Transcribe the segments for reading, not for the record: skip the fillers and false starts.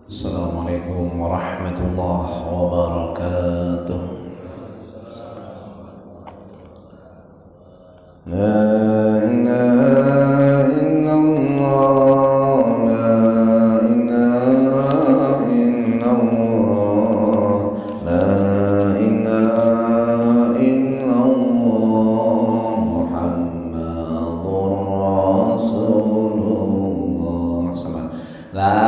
Assalamualaikum warahmatullahi wabarakatuh. La ilaha illallah, la ilaha illallah, la ilaha illallah, Muhammadur Rasulullah. La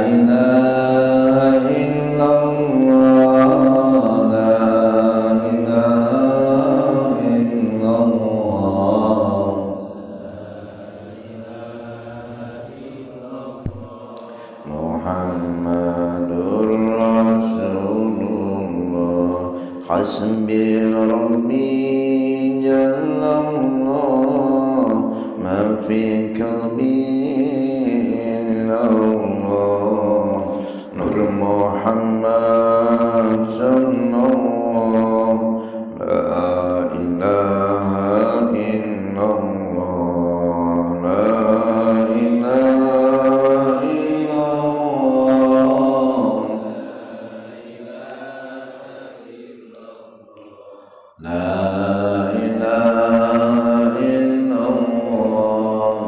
ilaha illallah, la ilaha illallah, Muhammadur Rasulullah. Hasbi Rabbi Jallallah, ma fi qalbi illallah, Nur Muhammad sallallahu, la ilaha illallah, la ilaha illallah, la ilaha illallah,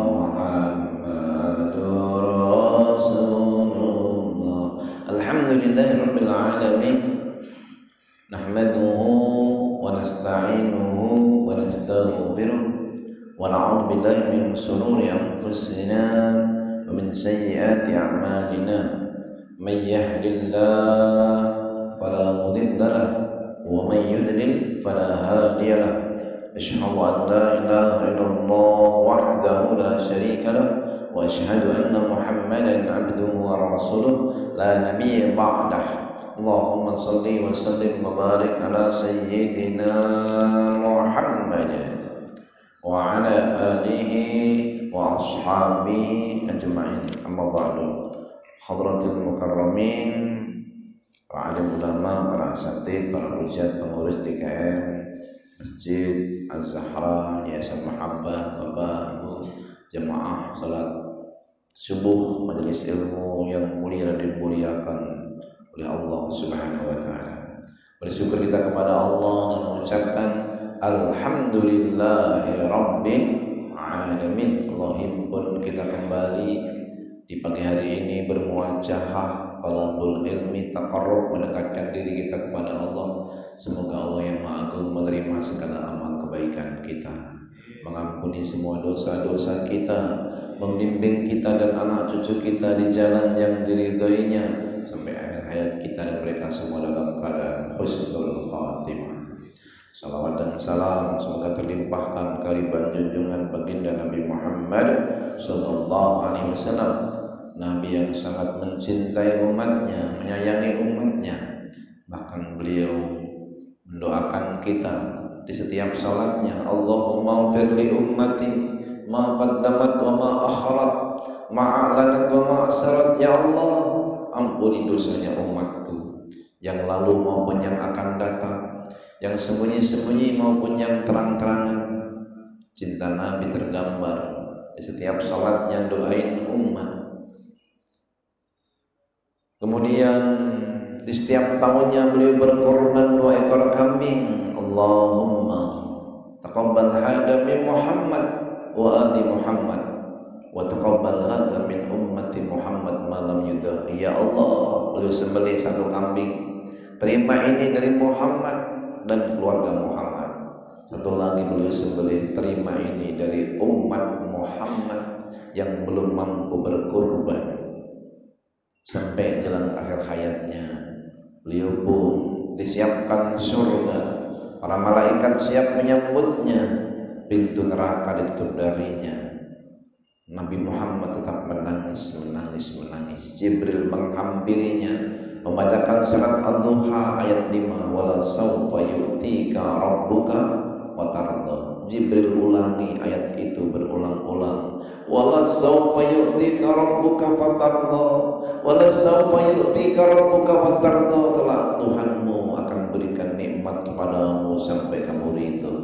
Muhammadur Rasulullah. Alhamdulillahirabbil alamin. Nahmaduhu wa nasta'inuhu wa nastaghfiruh wa na'udzu billahi min shururi anfusina wa min sayyiati a'malina. May yahdihillahu fala mudilla lahu wa may yudlil fala hadiya lahu. Asyhadu an la ilaha illallah wahdahu la syarika lahu wa asyhadu anna Muhammadan 'abduhu wa rasuluh la nabiyya ba'dahu. Allahumma salli wa sallim wa barik ala sayyidina Muhammad wa ala alihi wa ashabihi ajma'in. Amma ba'du. Hadratul mukarramin, para alim ulama, para asatid, para hujat, pengurus DKM Masjid Az-Zahra, Yayasan Mahabbah, Bapak, Ibu, jemaah salat subuh majelis ilmu yang mulia dan dimuliakan oleh Allah Subhanahu wa taala. Bersyukur kita kepada Allah dan mengucapkan alhamdulillahi rabbil alamin. Allah himpun kita kembali di pagi hari ini bermuajahah talabul ilmi, taqarrub, mendekatkan diri kita kepada Allah. Semoga Allah yang Maha Agung menerima segala amal kebaikan kita, mengampuni semua dosa-dosa kita, membimbing kita dan anak cucu kita di jalan yang diridhoinya sampai akhir hayat kita dan mereka semua dalam keadaan husnul khatimah. Salawat dan salam semoga terlimpahkan kehadiran junjungan baginda Nabi Muhammad sallallahu alaihi wasallam, Nabi yang sangat mencintai umatnya, menyayangi umatnya. Bahkan beliau mendoakan kita di setiap salatnya, Allahumma ighfir li ummati ma qaddamat wa ma akharat, ma a'lanat wa ma asrat. Ya Allah, ampuni dosanya umatku yang lalu maupun yang akan datang, yang sembunyi-sembunyi maupun yang terang-terangan. Cinta Nabi tergambar di setiap salatnya, doain umat. Kemudian di setiap tahunnya beliau berkorban 2 ekor kambing. Allahumma taqabbal hada min Muhammad wa ali Muhammad wa taqabbal hada min ummati Muhammad ma lam yudhi. Ya Allah, beliau sembelih 1 kambing, terima ini dari Muhammad dan keluarga Muhammad. 1 lagi beliau sembelih, terima ini dari umat Muhammad yang belum mampu berkorban. Sampai jalan akhir hayatnya beliau pun disiapkan surga, para malaikat siap menyambutnya, pintu neraka ditutup darinya. Nabi Muhammad tetap menangis. Jibril menghampirinya, membacakan surat Ad-Duha ayat 5, wala sawfa yu'tika rabbuka wa tarda. Jibril ulangi ayat itu berulang-ulang, wala sawfa yu'tika rabbuka fatarda, wala sawfa yu'tika rabbuka fatarda. Kelak Tuhanmu akan berikan nikmat kepadamu sampai kamu ridho.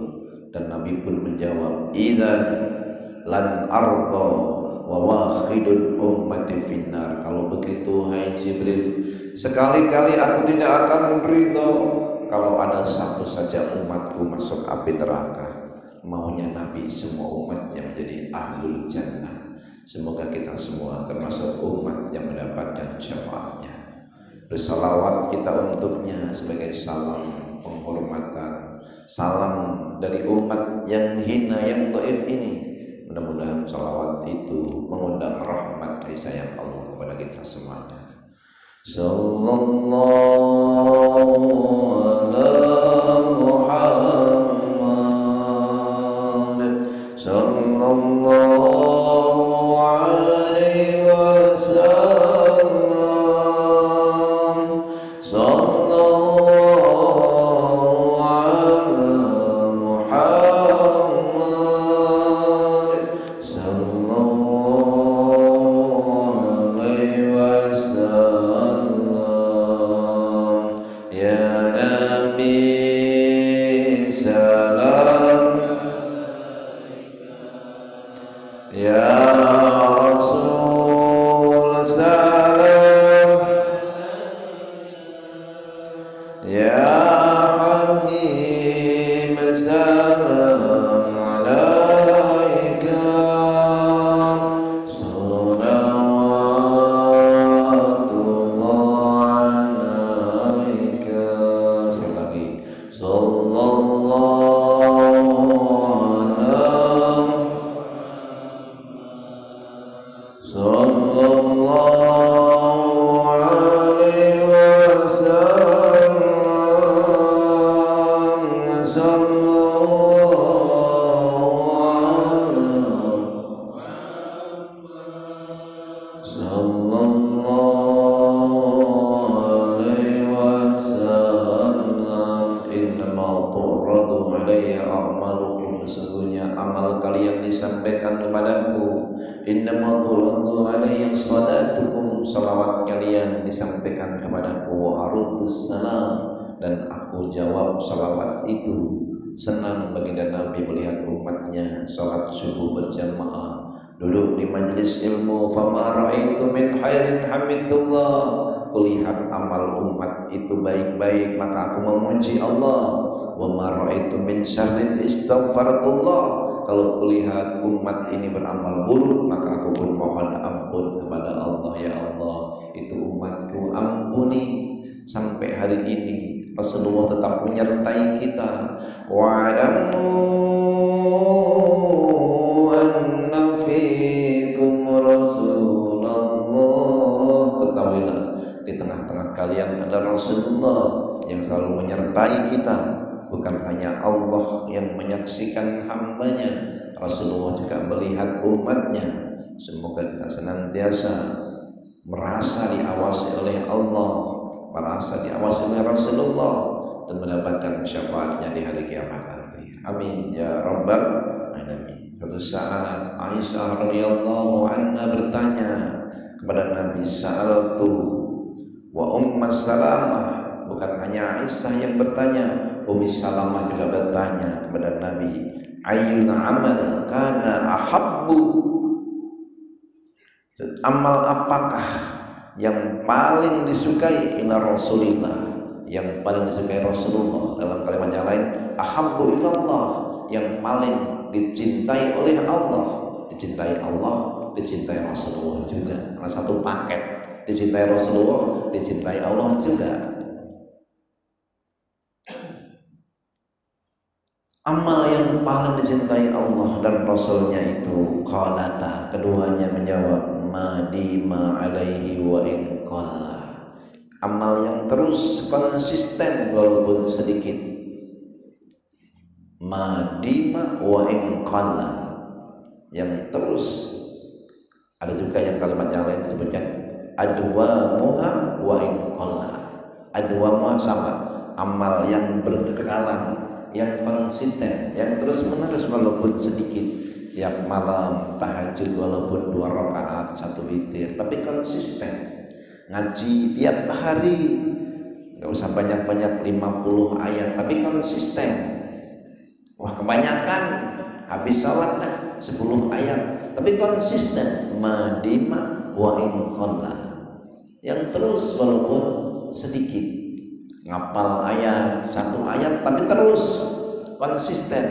Dan Nabi pun menjawab, idzan lan arda wa wahidul ummati finnar. Kalau begitu itu, hai Jibril, sekali-kali aku tidak akan ridho kalau ada satu saja umatku masuk api neraka. Maunya Nabi semua umatnya menjadi ahlul jannah. Semoga kita semua termasuk umat yang mendapatkan syafaatnya. Bersalawat kita untuknya sebagai salam penghormatan, salam dari umat yang hina, yang dhaif ini. Mudah-mudahan salawat itu mengundang rahmat kasih sayang Allah kepada kita semuanya. Sallallahu ala Muhammad, sallallahu alaihi wasallam, sallallahu ala Muhammad, sallallahu alaihi wasallam. Ya Nabi salam, ya Rasul salam, ya Habib salam alaika, salawatullah alaika. Sekali lagi, sallallahu alaihi wasallam, sallallahu alaihi wasallam. Innama tu'radu alayya a'malukum, sesungguhnya amal kalian disampaikan kepadaku. Innama tu'radu alayya salatukum, salawat kalian disampaikan kepadaku. Wa arudus salam, dan aku jawab salawat itu. Senang baginda Nabi melihat umatnya salat subuh berjamaah, duduk di majelis ilmu. Fama ra'aitu min khairin hamidullah, kulihat amal umat itu baik-baik maka aku memuji Allah. Wa ma ra'aitu min syarrin istaghfartullah, kalau kulihat umat ini beramal buruk maka aku pun mohon ampun kepada Allah. Ya Allah, itu umatku, ampuni. Sampai hari ini Rasulullah tetap menyertai kita. Wa'alamu anna fikum Rasulullah, ketahuilah di tengah-tengah kalian ada Rasulullah yang selalu menyertai kita. Bukan hanya Allah yang menyaksikan hambanya, Rasulullah juga melihat umatnya. Semoga kita senantiasa merasa diawasi oleh Allah, merasa diawasi oleh Rasulullah, dan mendapatkan syafaatnya di hari kiamat nanti. Amin ya rabbal alamin. Suatu saat Aisyah radhiyallahu anha bertanya kepada Nabi, sa'altu wa Salamah. Bukan hanya Aisyah yang bertanya, Ummi Salamah juga bertanya kepada Nabi, ayyul amal kana ahabbu, amal apakah yang paling disukai ila Rasulillah, yang paling disukai Rasulullah. Dalam kalimat yang lain, ahabbu ilallah, yang paling dicintai oleh Allah. Dicintai Allah, dicintai Rasulullah juga. Salah satu paket, dicintai Rasulullah, dicintai Allah juga. Amal yang paling dicintai Allah dan Rasulnya itu qalata, keduanya menjawab, madima alaihi wa in qalla, amal yang terus konsisten walaupun sedikit. Madima wa in qalla, yang terus. Ada juga yang kalimat yang lain disebutkan adwamuha wa in qalla. Adwamuha sama, amal yang berkekalan, yang konsisten, yang terus menerus walaupun sedikit. Tiap malam tahajud walaupun 2 rakaat 1 witir, tapi konsisten. Ngaji tiap hari, nggak usah banyak-banyak 50 ayat, tapi konsisten. Wah kebanyakan, habis salat 10 ayat, tapi konsisten. Madima wa in qalla, yang terus walaupun sedikit. Ngapal ayat, satu ayat tapi terus konsisten.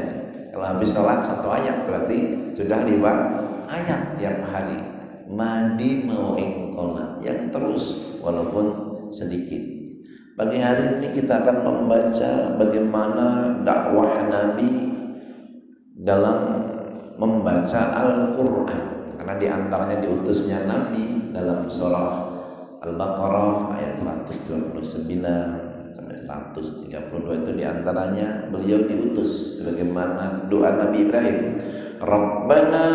Kalau habis sholat satu ayat berarti sudah 5 ayat tiap hari. Madi mau'in qola, yang terus walaupun sedikit. Pagi hari ini kita akan membaca bagaimana dakwah Nabi dalam membaca Al-Quran, karena diantaranya diutusnya Nabi dalam surah Al-Baqarah ayat 129 sampai 132 itu diantaranya beliau diutus sebagaimana doa Nabi Ibrahim, Rabbana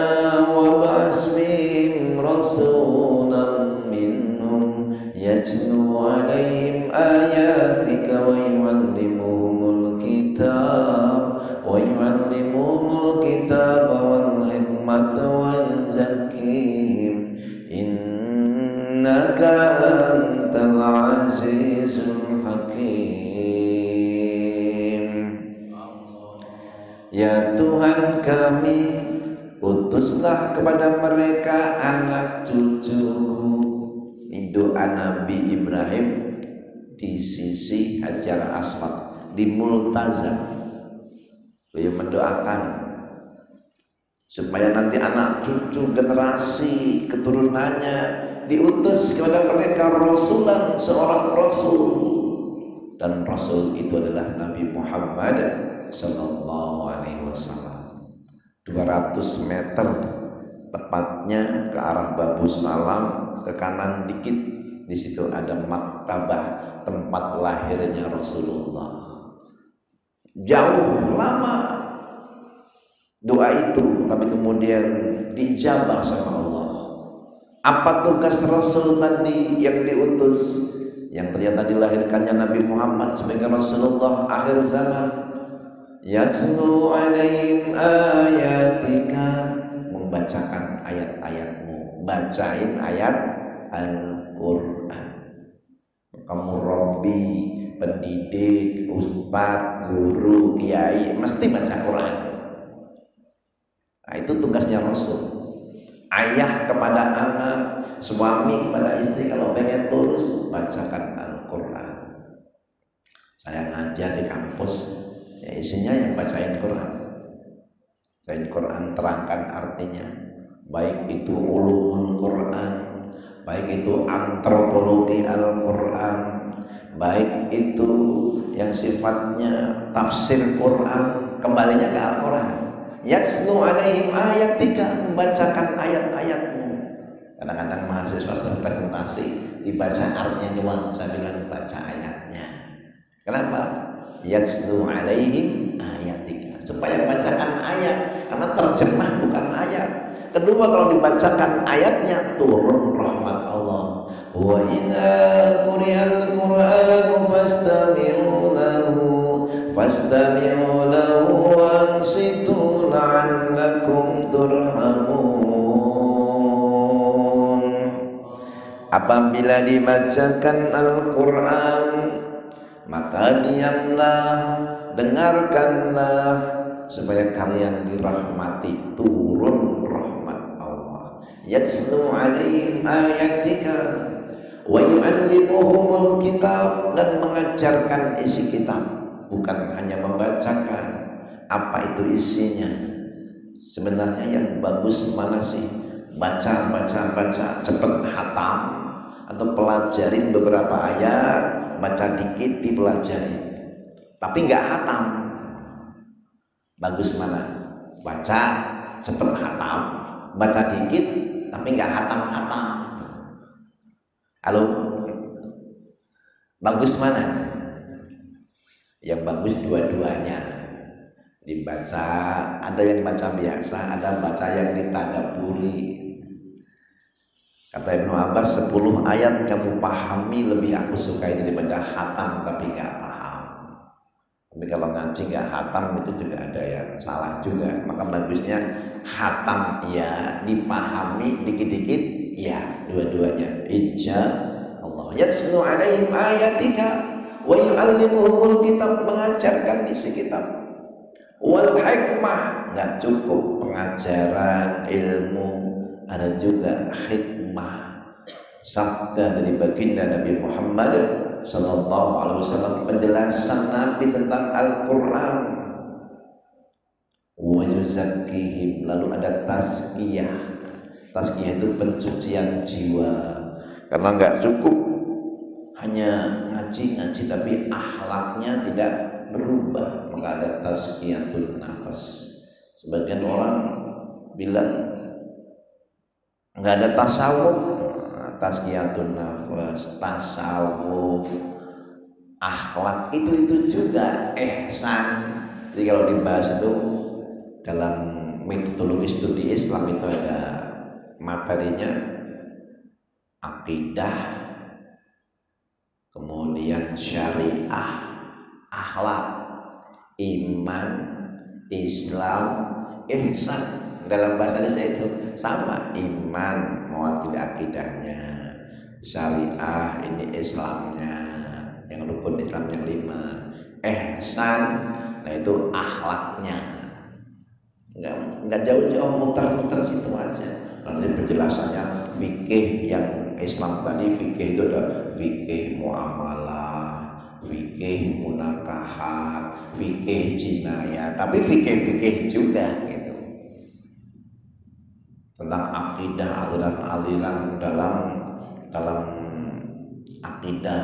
wa ba'as fihim rasulan minhum yatlu alaihim ayatika wa yu'allimuhumul kitab wal hikmata wal zakihim innaka antal azizul hakim. Ya Tuhan kami, utuslah kepada mereka anak cucuku. Ini doa Nabi Ibrahim di sisi Hajar Aswad, di Multazam. Beliau mendoakan supaya nanti anak cucu generasi keturunannya diutus kepada mereka rasulan, seorang rasul, dan rasul itu adalah Nabi Muhammad sallallahu alaihi wasallam. 200 meter tepatnya ke arah Babus Salam, ke kanan dikit di situ ada maktabah tempat lahirnya Rasulullah. Jauh lama doa itu, tapi kemudian dijabah sama Allah. Apa tugas Rasul tadi yang diutus, yang ternyata dilahirkannya Nabi Muhammad sebagai Rasulullah akhir zaman? Yatlu alaihim ayatika, membacakan ayat-ayatmu, bacain ayat Al-Quran. Kamu Rabbi, pendidik, ustadz, guru, kiai mesti baca Quran. Nah, itu tugasnya Rasul. Ayah kepada anak, suami kepada istri, kalau pengen lurus bacakan Al-Quran. Saya ngajar di kampus, ya isinya yang bacain Quran. Bacain Quran, terangkan artinya, baik itu ulumul Quran, baik itu antropologi Al-Quran, baik itu yang sifatnya tafsir Quran, kembalinya ke Al-Quran. Yatslu alaihim ayatika, membacakan ayat-ayatmu. Kadang-kadang mahasiswa sudah presentasi dibaca artinya doang, saya bilang baca ayatnya. Kenapa? Yatslu alaihim ayatika, supaya bacakan ayat, karena terjemah bukan ayat. Kedua, kalau dibacakan ayatnya turun rahmat Allah. Wa idza quriyal Qur'anu fastami'u lahu wansitu la'allakum turhamun. Apabila dibacakan Al-Quran, maka diamlah, dengarkanlah, supaya kalian dirahmati, turun rahmat Allah. Yatslu alaihim ayatika wa yu'allimuhumul kitab, dan mengajarkan isi kitab, bukan hanya membacakan. Apa itu isinya? Sebenarnya yang bagus mana sih? Baca cepet hatam, atau pelajarin beberapa ayat, baca dikit dipelajari, tapi nggak hatam. Bagus mana? Baca cepet hatam, baca dikit tapi nggak hatam-hatam. Halo? Bagus mana? Yang bagus dua-duanya. Dibaca, ada yang baca biasa, ada baca yang ditadaburi. Kata Ibnu Abbas, 10 ayat kamu pahami lebih aku suka itu daripada hatam tapi nggak paham. Tapi kalau ngaji nggak hatam itu juga ada yang salah juga. Maka bagusnya hatam ya, dipahami dikit-dikit ya, dua-duanya. Insya Allah. Yatslu alaihim ayatika wa yu'allimuhumul kitab, mengajarkan isi kitab. Wal hikmah, nggak cukup pengajaran ilmu, ada juga hikmah. sabda dari baginda Nabi Muhammad sallallahu alaihi wasallam, penjelasan Nabi tentang Al-Qur'an. Wa yuzakkihim, lalu ada tazkiyah. Tazkiyah itu pencucian jiwa. Karena enggak cukup hanya ngaji tapi akhlaknya tidak berubah, maka ada tazkiyatun nafas. Sebagian orang bilang enggak ada tasawuf. Tazkiyatun nafas, tasawuf, akhlak itu juga ihsan. Jadi kalau dibahas itu dalam metodologi studi Islam itu ada materinya akidah, kemudian syariah, akhlak, iman, Islam, ihsan. Dalam bahasa Indonesia itu sama, iman mewakili akidahnya, syariah ini Islamnya, yang rukun Islam yang 5, ihsan, nah itu akhlaknya. Enggak jauh-jauh, muter-muter situ aja. Nanti penjelasannya fikih yang Islam tadi, fikih itu ada fikih muamalah, fikih munakahat, fikih jinayah, tapi fikih juga gitu. Tentang akidah, aliran-aliran dalam akidah,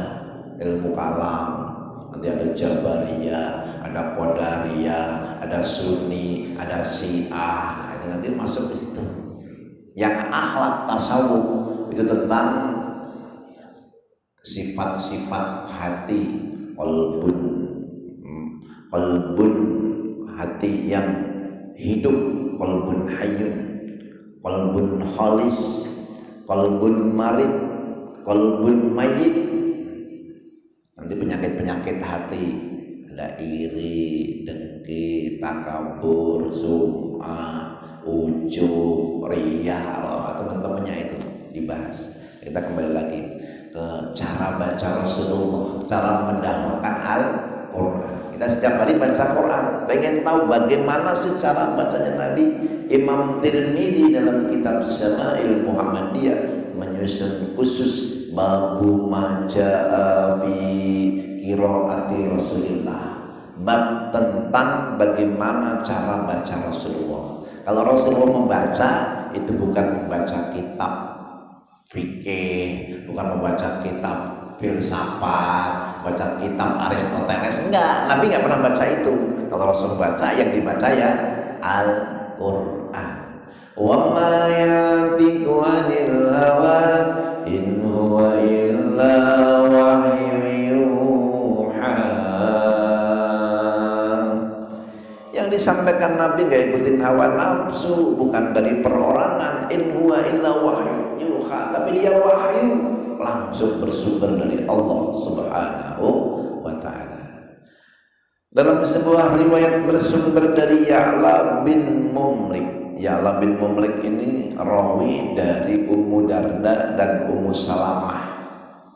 ilmu kalam. Nanti ada Jabariyah, ada Qadariyah, ada Sunni, ada Syiah. Itu nanti masuk ke situ. Yang akhlak tasawuf itu tentang sifat-sifat hati, qalbun hati yang hidup, qalbun hayyun, qalbun khalis, qalbun marid, qalbun mayyit. Nanti penyakit-penyakit hati, ada iri, dengki, takabur, sum'ah, ujub, riyah, teman-temannya itu dibahas. Kita kembali lagi ke cara baca Rasulullah, cara mendahulukan Al-Quran. Kita setiap hari baca Quran, pengen tahu bagaimana sih cara bacanya Nabi. Imam Tirmidzi dalam kitab Syama'il Muhammadiyah menyusun khusus babu maja'a fi qiraati Rasulillah, bab tentang bagaimana cara baca Rasulullah. Kalau Rasulullah membaca itu bukan membaca kitab fikih, bukan membaca kitab filsafat, baca kitab Aristoteles, enggak. Nabi enggak pernah baca itu. Kalau Rasul baca, yang dibaca ya Al-Quran. Wa ma yantiqu 'anil hawa in huwa illa wahyu yuha. Yang disampaikan Nabi enggak ikutin hawa nafsu, bukan dari perorangan. In huwa illa wahyu yuha, tapi dia wahyu langsung bersumber dari Allah Subhanahu wa ta'ala. Dalam sebuah riwayat bersumber dari Ya'la bin Mumlik. Ya'la bin Mumlik ini rawi dari Ummu Darda dan Ummu Salamah.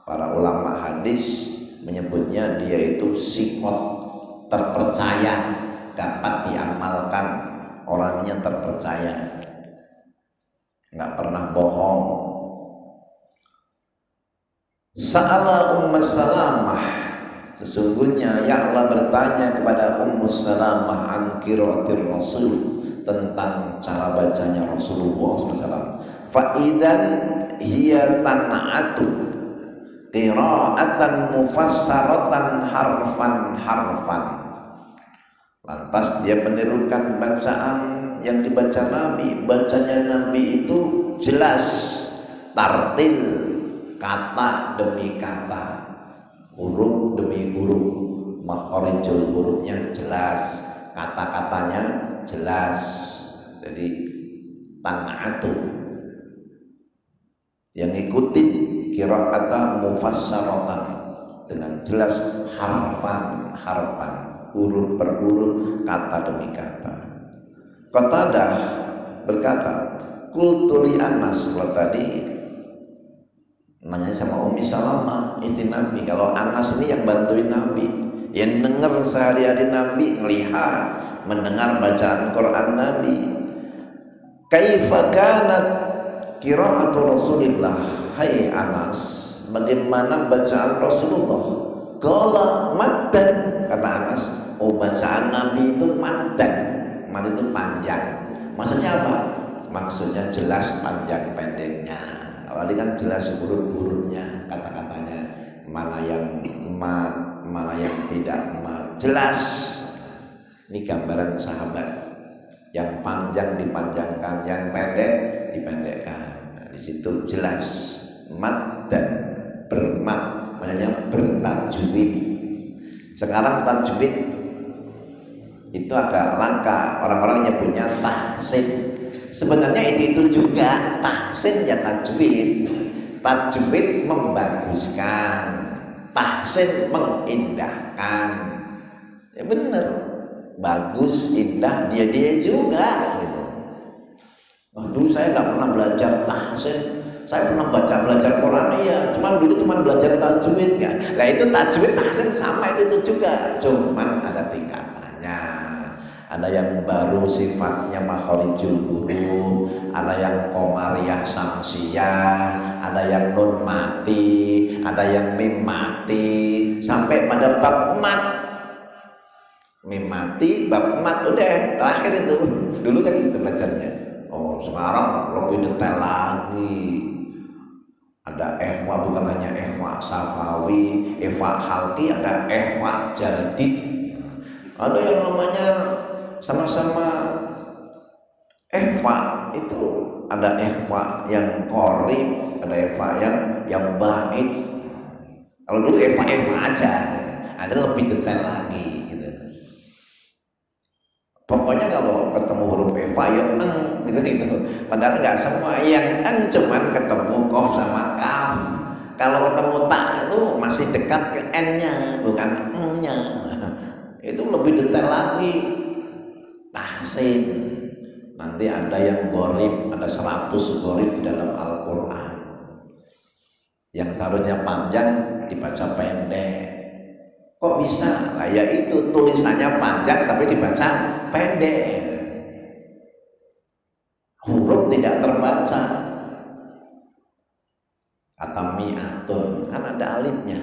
Para ulama hadis menyebutnya dia itu sikot, terpercaya, dapat diamalkan, orangnya terpercaya, nggak pernah bohong. Sa'ala Ummu Salamah, sesungguhnya Ya'la bertanya kepada Ummu Salamah an qiraatir Rasul, tentang cara bacanya Rasulullah SAW. Fa'idan hiya tan'atu qiraatan mufassaratan harfan. Lantas dia menirukan bacaan yang dibaca Nabi. Bacanya Nabi itu jelas, tartil, kata demi kata, huruf demi huruf, makharijul hurufnya jelas, kata-katanya jelas. Jadi tan'atu, yang ngikutin qiraatan mufassaratan dengan jelas, harfan, huruf per huruf, kata demi kata. Qatadah berkata, qultu li Anas, kalau tadi nanya sama Ummi Salamah istri Nabi. Kalau Anas ini yang bantuin Nabi, yang dengar sehari-hari Nabi, melihat, mendengar bacaan Quran Nabi. Kaifa kanat qiraatu Rasulillah, hai Anas, bagaimana bacaan Rasulullah? Qala maddan, kata Anas, oh bacaan Nabi itu maddan. Mad itu panjang. Maksudnya apa? Maksudnya jelas panjang pendeknya. Tadi kan jelas huruf-hurufnya, kata-katanya, mana yang mad, mana yang tidak mad, jelas. Ini gambaran sahabat. Yang panjang dipanjangkan, yang pendek dipendekkan. Nah, di situ jelas mad dan bermad, maknanya bertajwid. Sekarang tajwid itu agak langka, orang-orang nyebutnya tahsin. Sebenarnya itu juga tahsin ya tajwid. Tajwid membaguskan, tahsin mengindahkan. Ya benar, bagus, indah, dia juga gitu. Dulu saya nggak pernah belajar tahsin, saya pernah belajar Quran ya, dulu belajar tajwid kan. Nah itu tajwid tahsin sama itu juga, cuman ada tingkatannya. Ada yang baru sifatnya makhorijul huruf, ada yang qamariyah samsiyah, ada yang nun mati, ada yang mim mati, sampai pada bab mat. Mim mati, bab mat, udah terakhir itu. Dulu kan itu belajarnya. Oh, sekarang lebih detail lagi. Ada ihfa, bukan hanya ihfa safawi, ihfa halqi, ada ihfa jaldid. Ada yang namanya sama-sama ihfa, itu ada ihfa yang qorib, ada ihfa yang bait. Kalau dulu ihfa aja, ada lebih detail lagi gitu. Pokoknya kalau ketemu huruf ihfa ya gitu. Padahal nggak semua yang cuman ketemu qaf sama kaf. Kalau ketemu ta itu masih dekat ke n-nya, bukan n-nya. Itu lebih detail lagi. Tahsin. Nanti ada yang gharib, ada 100 gharib dalam Al-Quran. Yang seharusnya panjang dibaca pendek. Kok bisa? Nah, ya itu tulisannya panjang tapi dibaca pendek. Huruf tidak terbaca. Kata mi'atun, kan ada alifnya.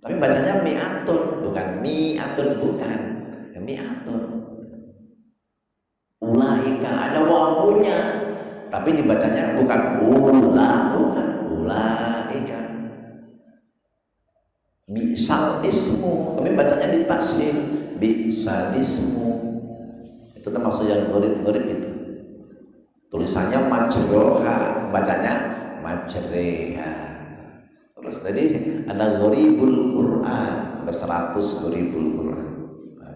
Tapi bacanya mi'atun, bukan mi'atun, bukan. Ya, mi'atun. Ulaika, ada wawunya, tapi dibacanya bukan bukan ulaika. Bisal ismu, tapi bacanya ditasyin, bisal ismu. Itu termasuk yang gharib itu. Tulisannya majroha, bacanya majreha. Terus tadi ada gharibul Quran, ada 100 gharibul Quran.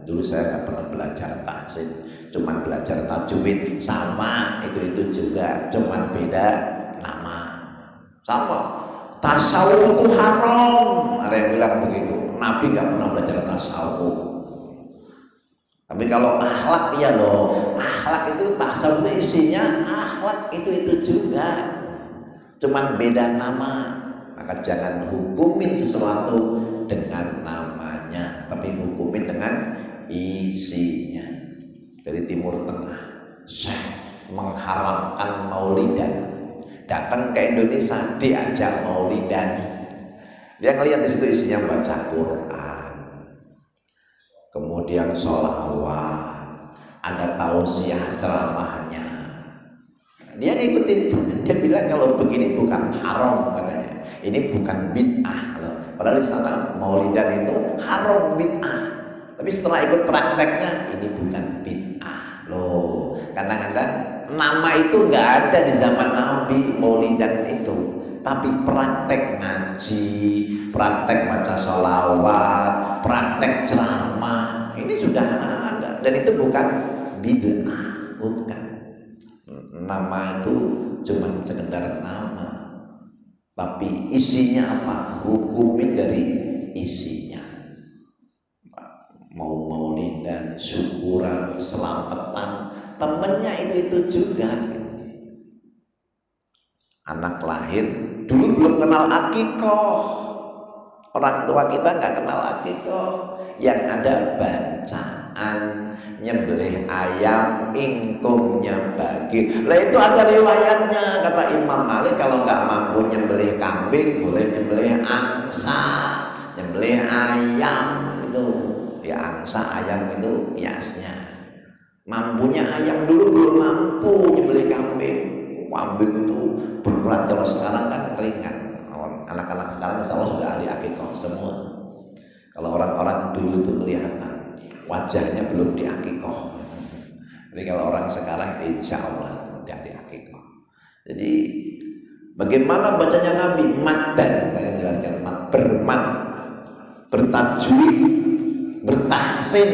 Dulu saya nggak pernah belajar tahsin, cuman belajar tajwid, sama itu juga, cuman beda nama. Sama tasawuf itu haram, ada yang bilang begitu. Nabi nggak pernah belajar tasawuf. Tapi kalau akhlak ya loh, akhlak itu tasawuf itu isinya akhlak itu juga, cuman beda nama. Maka jangan hukumin sesuatu dengan namanya, tapi hukumin dengan isinya. Dari Timur Tengah, Syekh mengharamkan maulidan, datang ke Indonesia diajak maulidan. Dia ngelihat di situ isinya baca Quran, kemudian sholawat, ada tausiah ceramahnya. Dia ngikutin, dia bilang kalau begini bukan haram katanya, ini bukan bid'ah loh. Padahal di sana maulidan itu haram bid'ah. Tapi setelah ikut prakteknya, ini bukan bid'ah loh. Kadang-kadang nama itu nggak ada di zaman Nabi maulidan itu, tapi praktek ngaji, praktek baca sholawat, praktek ceramah, ini sudah ada. Dan itu bukan bid'ah, bukan. Nama itu cuma sekedar nama, tapi isinya apa? Hukumin dari isinya. Mau maulidan, syukuran, selamatan, temennya itu juga. Anak lahir dulu belum kenal akikoh, orang tua kita nggak kenal akikoh, yang ada baca. nyembelih ayam ingkumnya bagi. Lah itu ada riwayatnya, kata Imam Malik kalau nggak mampu nyembelih kambing boleh nyembelih angsa, nyembelih ayam itu. Ya angsa ayam itu kiasnya. Mampunya ayam dulu belum mampu nyembelih kambing. Kambing itu berat, kalau sekarang kan ringan. Anak-anak sekarang insya Allah sudah ahli akikah semua. Kalau orang-orang dulu itu kelihatan wajahnya belum di akikah. Jadi kalau orang sekarang insya Allah sudah di akikah. Jadi bagaimana bacanya Nabi? Maddan, saya jelaskan, bermad, bertajwid, bertahsin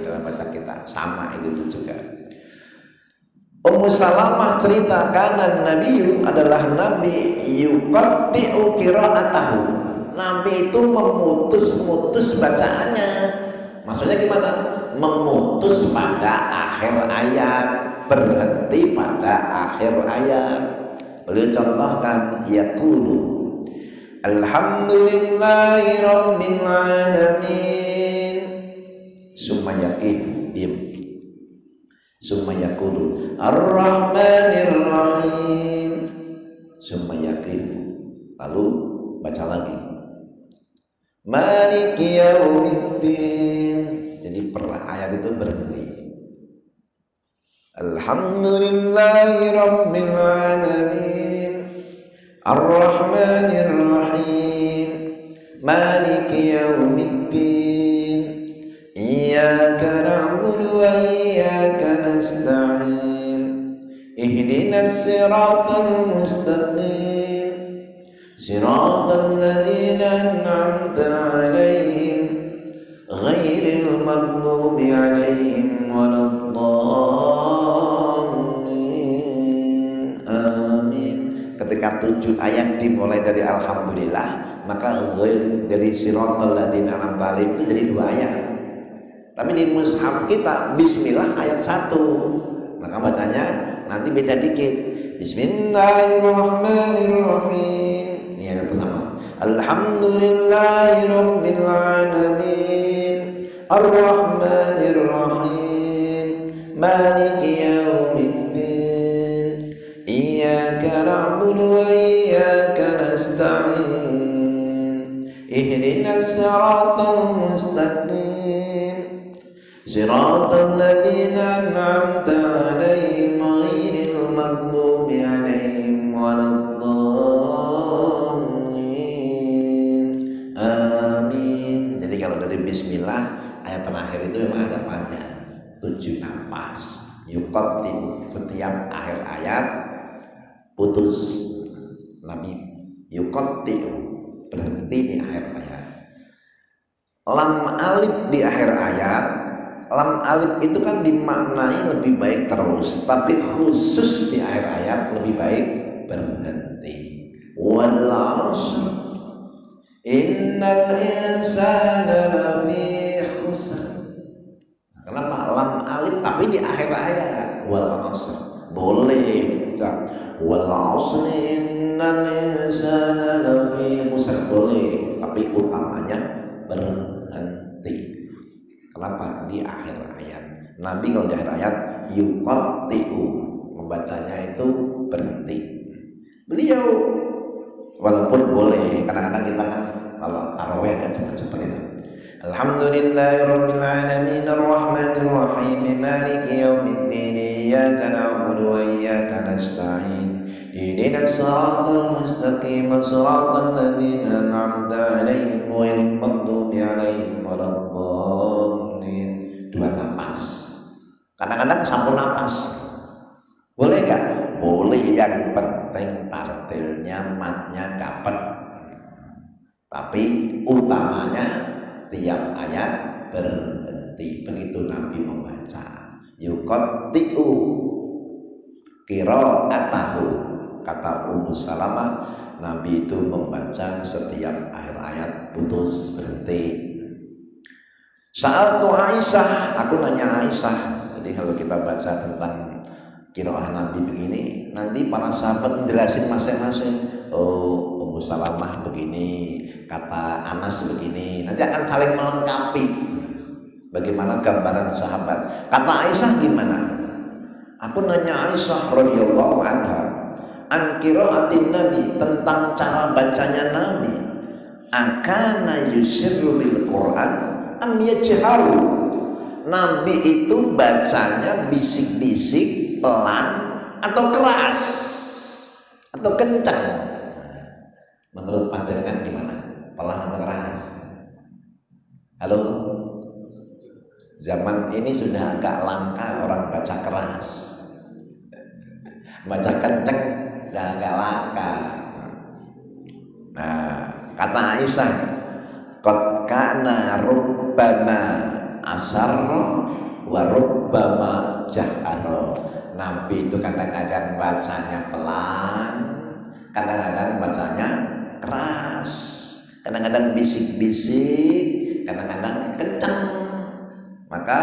dalam bahasa kita sama itu juga. Ummu Salamah cerita karena Nabi adalah Nabi yuqatti'u qira'atahu. Nabi itu memutus-mutus bacaannya. Maksudnya gimana? Memutus pada akhir ayat, berhenti pada akhir ayat. Beliau contohkan yaqulu alhamdulillahi rabbil alamin. Summa yaqif, diam. Summa yaqulu ar-rahmanir rahim. Summa yaqif, lalu baca lagi maliki yaumiddin. Jadi per ayat itu berhenti. Alhamdulillahi rabbil alamin ar-rahmanir rahim maliki yaumiddin iyyaka na'budu wa iyyaka nasta'in ihdinas siratal mustaqim siratal ladzina an'amta 'alaihim ghairil maghdubi 'alaihim waladdallin. Amin. Ketika 7 ayat dimulai dari alhamdulillah, maka ghair dari siratal ladzina an'amta 'alaihim itu jadi 2 ayat. Tapi di mushaf kita bismillah ayat 1, maka bacanya nanti beda dikit. Bismillahirrahmanirrahim. Ini ayat pertama. Alhamdulillahirabbil alamin arrahmanirrahim maliki yaumiddin iyyaka na'budu wa iyyaka nasta'in ihdinas siratal mustaqim siratal ladzina an'amta 'alaihim ghairil maghdubi 'alaihim waladdallin. Amin. Jadi kalau dari bismillah ayat terakhir itu memang agak panjang, 7 napas. Yuqatti'u, setiap akhir ayat putus. Nabi yuqatti'u, berhenti di akhir ayat. Lam alif di akhir ayat. Lam alif itu kan dimaknai lebih baik terus, tapi khusus di akhir ayat lebih baik berhenti. Wal 'ashr innal insana lafi khusr. Kenapa lam alif tapi di akhir ayat? Wal 'ashr boleh kita. Wal 'ashr innal insana lafi khusr boleh, tapi utamanya berhenti. Kenapa? Di akhir ayat. Nabi kalau di akhir ayat yuqatti'u, membacanya itu berhenti. Beliau walaupun boleh, kadang-kadang kita kan kalau tarawih agak cepat-cepat itu. Alhamdulillahirabbil alamin arrahmanir rahim maliki yaumiddin iyyaka na'budu wa iyyaka nasta'in ihdinas siratal mustaqim siratal ladzina an'amta 'alaihim ghairil maghdubi 'alaihim waladdallin. 2 napas. Kadang-kadang sampun napas. Boleh gak? Boleh, yang penting tartilnya, matnya dapat. Tapi utamanya tiap ayat berhenti. Begitu Nabi membaca. Yuqatti'u qira'atahu. Kata Ummu Salamah, Nabi itu membaca setiap akhir ayat putus, berhenti. Saat tu Aisyah, aku nanya Aisyah. Jadi kalau kita baca tentang qiraah Nabi begini, nanti para sahabat menjelasin masing-masing. Oh, Ummu Salamah begini, kata Anas begini. Nanti akan saling melengkapi. Bagaimana gambaran sahabat? Kata Aisyah gimana? Aku nanya Aisyah radhiyallahu anha, an qiraatin Nabi, tentang cara bacanya Nabi. Akana yusirru bil Quran am yajharu? Nabi itu bacanya bisik-bisik, pelan atau keras atau kencang? Menurut pandangan gimana? Pelan atau keras? Halo? Zaman ini sudah agak langka orang baca keras. Baca kenceng udah agak langka. Nah, kata Aisyah, qad kana rubbama asarra wa rubbama jahara. Nabi itu kadang-kadang bacanya pelan, kadang-kadang bacanya keras, kadang-kadang bisik-bisik, kadang-kadang kencang. Maka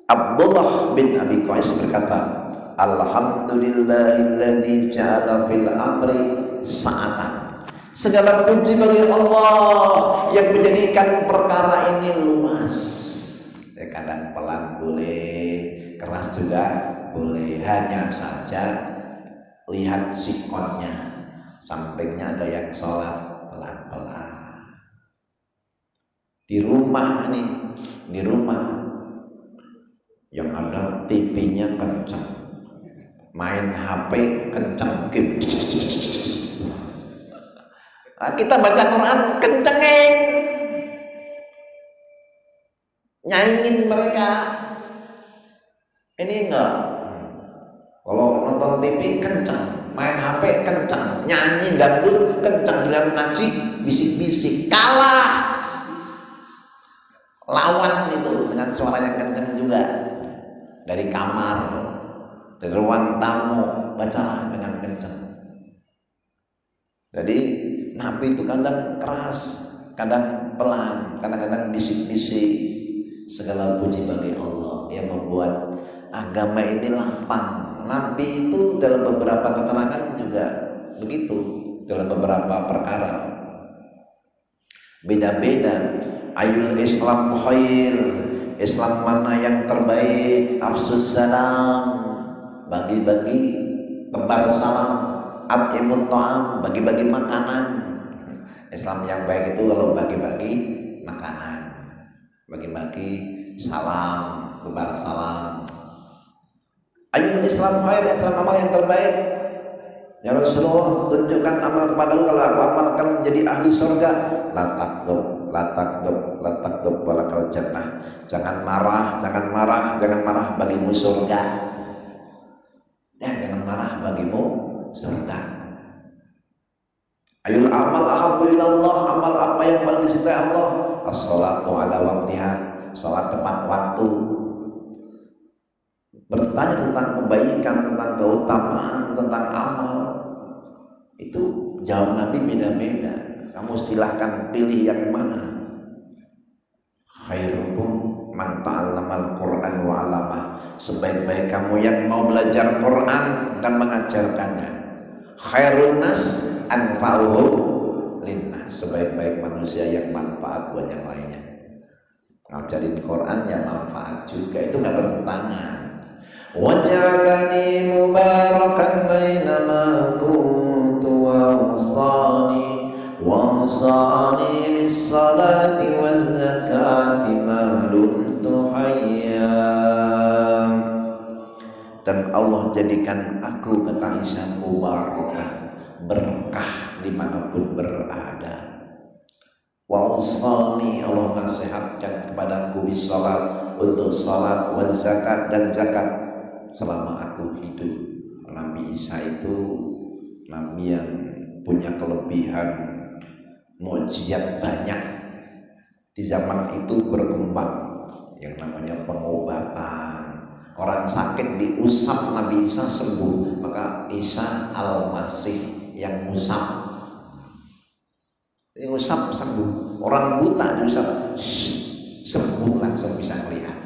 Abdullah bin Abi Qais berkata, alhamdulillahilladzi ja'ala fil amri sa'atan. Segala puji bagi Allah yang menjadikan perkara ini luas. Kadang pelan boleh, keras juga boleh, hanya saja lihat sikonnya. Sampingnya ada yang sholat pelan-pelan. Di rumah yang ada TV-nya kencang, main HP kencang, game. Nah, kita baca Quran kencengin, nyaingin mereka. Ini enggak. Kalau nonton TV kencang, main HP kencang, nyanyi dangdut kencang, dengan ngaji bisik-bisik, kalah lawan itu dengan suara yang kencang juga. Dari kamar, dari ruang tamu, bacalah dengan kencang. Jadi Nabi itu kadang keras, kadang pelan, kadang-kadang bisik-bisik. Segala puji bagi Allah yang membuat agama ini lapang. Nabi itu dalam beberapa keterangan juga begitu, dalam beberapa perkara beda-beda. Ayul Islam khair, Islam mana yang terbaik? Afsus salam, bagi-bagi tebar salam. At'imut ta'am, bagi-bagi makanan. Islam yang baik itu kalau bagi-bagi makanan, bagi-bagi salam, tebar salam. Ayul Islam khair, Islam amal yang terbaik. Ya Rasulullah, tunjukkan amal kepadaku kalau aku amalkan menjadi ahli surga. La takdub walakal jannah. Jangan marah bagimu surga. Ya, jangan marah bagimu surga. Ayul amal ahabbu ilallah, amal apa yang paling dicintai Allah? As-sholatu ala waktiha, salat tepat waktu. Bertanya tentang kebaikan, tentang keutamaan, tentang amal, itu jawab Nabi beda-beda. Kamu silahkan pilih yang mana. Khairukum man ta'allamal Qur'an wa 'allamah. Sebaik-baik kamu yang mau belajar Quran dan mengajarkannya. Khairun nas anfa'uhum linnas. Sebaik-baik manusia yang manfaat buat yang lainnya. Ngajarin Quran yang manfaat juga, itu nggak bertentangan. Waj'alani mubarakan bainama kuntu wa awsani bis salati waz zakati ma dumtu hayya. Dan Allah jadikan aku, kata Aisyah, mubarakah, berkah dimanapun berada. Wa awsani, Allah nasihatkan kepadaku bis salat, untuk salat, waz zakat, dan zakat selama aku hidup. Nabi Isa itu nabi yang punya kelebihan mukjizat banyak. Di zaman itu berkembang yang namanya pengobatan. Orang sakit diusap Nabi Isa sembuh, maka Isa Al-Masih yang musab. Ini usap sembuh. Orang buta diusap sembuh, langsung bisa melihat.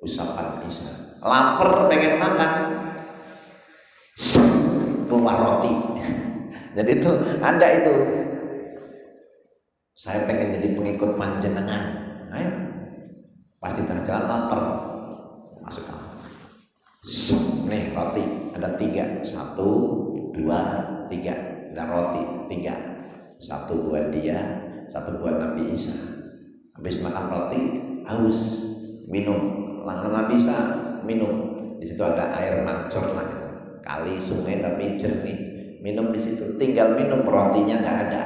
Usapan Isa. Lapar pengen makan, keluar roti. Jadi itu ada itu. Saya pengen jadi pengikut panjenengan. Ayo. Pas di tengah jalan lapar, masuk kamar. Nih roti ada 3, 1, 2, 3. Ada roti 3, 1 buat dia, 1 buat Nabi Isa. Habis makan roti, haus, minum. Nabi Isa minum. Di situ ada air mancur lah gitu. Kali sungai tapi jernih. Minum di situ. Tinggal minum, rotinya nggak ada.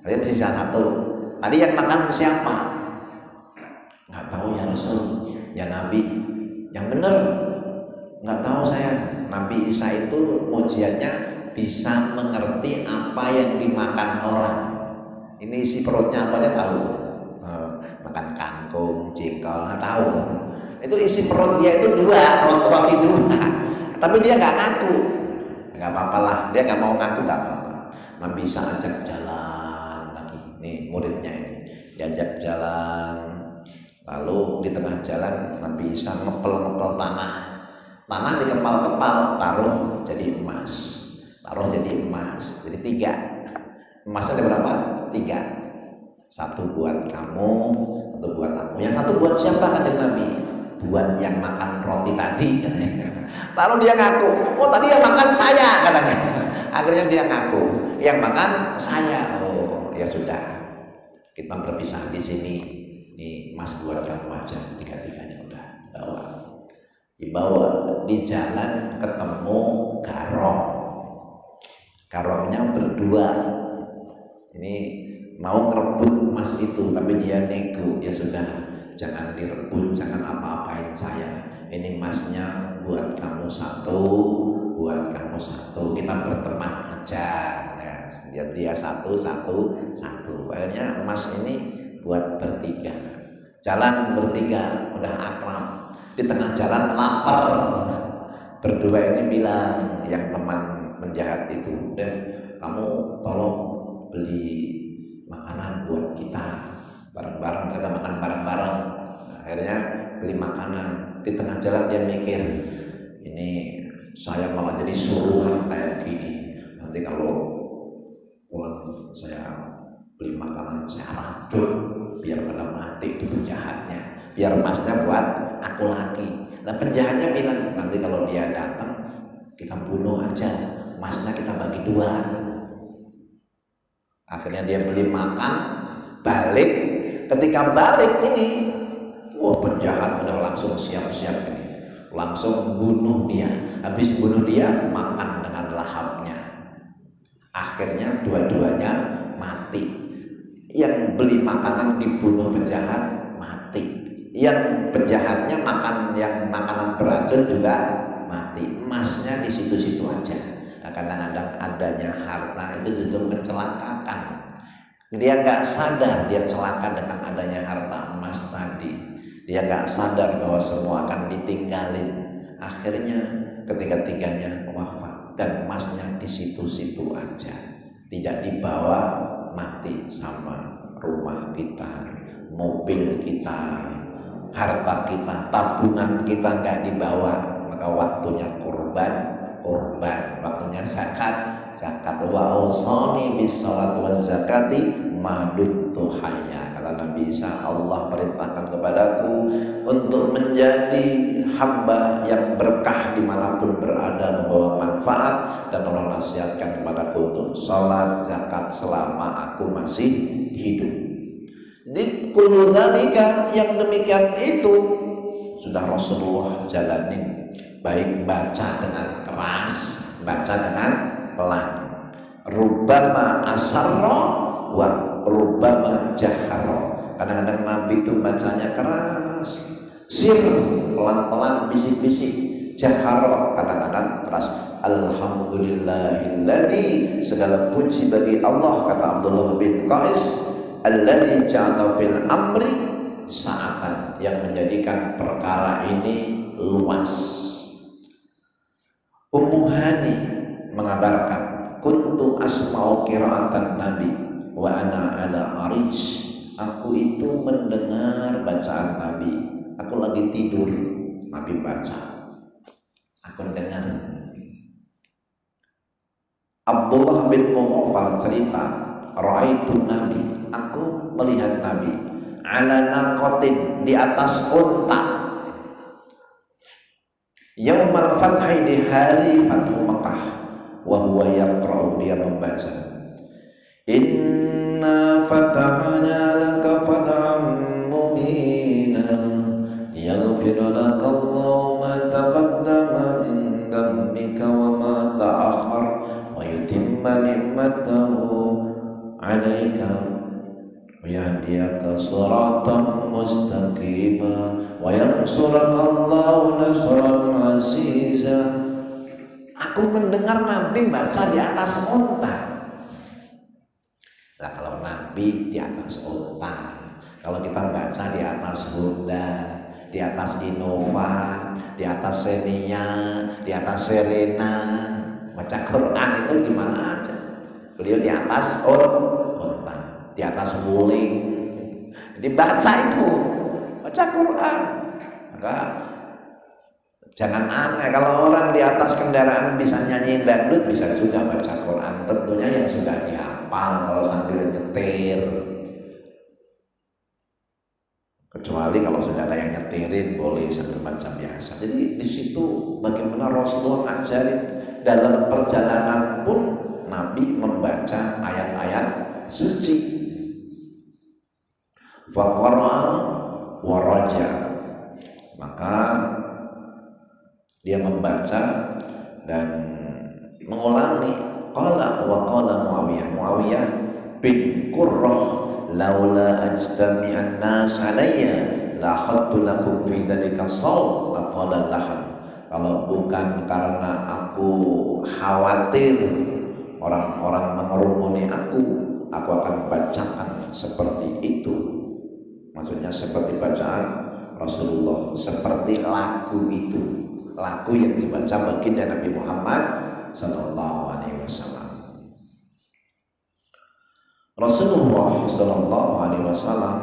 Jadi sisa 1. Tadi yang makan siapa? Nggak tahu ya Rasul, ya Nabi. Yang benar nggak tahu saya. Nabi Isa itu ujiannya bisa mengerti apa yang dimakan orang. Ini isi perutnya apa aja tahu. Makan kangkung, jengkol, nggak tahu. Itu isi perut dia itu 2, roti 2. Tapi dia nggak ngaku. Nggak apa-apa lah, dia nggak mau ngaku, nggak apa-apa. Nabi Isa ajak jalan lagi. Nih muridnya ini diajak jalan. Lalu di tengah jalan Nabi Isa ngepel-ngepel tanah. Tanah dikepal-kepal, taruh jadi emas. Taruh jadi emas. Jadi 3. Emasnya ada berapa? 3. 1 buat kamu, 1 buat aku. Yang 1 buat siapa kata Nabi? Buat yang makan roti tadi katanya. Lalu dia ngaku, oh tadi yang makan saya katanya. Akhirnya dia ngaku, yang makan saya. Oh ya sudah, kita berpisah di sini. Nih emas buat kamu aja, 3-3-nya udah bawa. Dibawa di jalan ketemu garong. Garongnya berdua. Ini mau ngerebut emas itu, tapi dia nego. Ya sudah, jangan direbut, jangan apa-apain saya. Ini emasnya buat kamu 1, buat kamu 1. Kita berteman aja. Ya, dia 1. Akhirnya emas ini buat bertiga. Jalan bertiga, udah akrab. Di tengah jalan lapar. Berdua ini bilang, yang teman penjahat itu, "Deh, kamu tolong beli makanan buat kita bareng-bareng, kita makan bareng-bareng." Akhirnya beli makanan. Di tengah jalan dia mikir, ini saya malah jadi suruhan kayak gini. Nanti kalau pulang saya beli makanan, saya racun biar pada mati itu penjahatnya, biar emasnya buat aku lagi. Nah penjahatnya bilang, nanti kalau dia datang kita bunuh aja, emasnya kita bagi 2. Akhirnya dia beli makan, balik. Ketika balik ini, wah penjahat udah langsung siap-siap ini, langsung bunuh dia. Habis bunuh dia, makan dengan lahapnya. Akhirnya dua-duanya mati. Yang beli makanan dibunuh penjahat, mati. Yang penjahatnya makan yang makanan beracun juga mati. Emasnya di situ-situ aja. Nah, kadang-kadang adanya harta itu justru mencelakakan. Dia nggak sadar dia celaka dengan adanya harta emas tadi. Dia nggak sadar bahwa semua akan ditinggalin. Akhirnya ketiga-tiganya wafat dan emasnya di situ-situ aja. Tidak dibawa, mati sama rumah kita, mobil kita, harta kita, tabungan kita nggak dibawa. Maka waktunya kurban, waktunya zakat. Wa ausani bis salat waz zakati ma dumtu hayya. Kata Nabi Isa, Allah perintahkan kepadaku untuk menjadi hamba yang berkah dimanapun berada, membawa manfaat, dan Allah nasihatkan kepadaku untuk salat zakat selama aku masih hidup. Jadi kullu dzalika, yang demikian itu sudah Rasulullah jalanin, baik baca dengan keras, baca dengan pelan. Rubbama asarra wa rubbama jahara. Kadang-kadang Nabi itu bacanya keras, sir, pelan-pelan, bisik-bisik. Jahara, kadang-kadang keras. Alhamdulillahilladzi, segala puji bagi Allah, kata Abdullah bin Qais, alladzi ja'ala fil amri sa'atan, yang menjadikan perkara ini luas. Ummu Hani mengabarkan, kuntu asma'u qira'atan Nabi wa ana ala arish. Aku itu mendengar bacaan Nabi. Aku lagi tidur, Nabi baca. Aku dengar. Abdullah bin Mughaffal cerita, ra'aitu Nabi, aku melihat Nabi ala naqatin, di atas unta. Yaumal fathi, di hari Fathu Mekah. Wa huwa yaqra'u, dia membaca, inna fatahna laka fathan mubina yaghfir laka Allahu ma taqaddama min dhanbika wa ma ta'akhkhar wa yutimma ni'matahu 'alaika wa yahdiyaka siratan mustaqima wa yansuraka Allahu nasran 'aziza. Aku mendengar Nabi baca di atas unta. Nah, kalau Nabi di atas unta, kalau kita baca di atas Honda, di atas Innova, di atas Xenia, di atas Serena, baca Quran itu gimana aja. Beliau di atas unta, di atas Wuling, dibaca itu, baca Quran. Maka jangan aneh kalau orang di atas kendaraan bisa nyanyiin dangdut, bisa juga baca Quran. Tentunya yang sudah dihafal kalau sambil nyetir. Kecuali kalau sudah ada yang nyetirin, boleh sambil baca biasa. Jadi di situ bagaimana Rasulullah ngajarin dalam perjalanan pun Nabi membaca ayat-ayat suci. Faqara wa raja, maka dia membaca dan mengulangi. Qala wa qala Muawiyah bin Qurrah laula ajtami'an nas alayya la khattu lakum fi dzalika shaum aqala lahan. Kalau bukan karena aku khawatir orang-orang mengerumuni aku akan bacakan seperti itu. Maksudnya seperti bacaan Rasulullah, seperti lagu itu, lagu yang dibaca baginda Nabi Muhammad sallallahu alaihi wasallam. Rasulullah sallallahu alaihi wasallam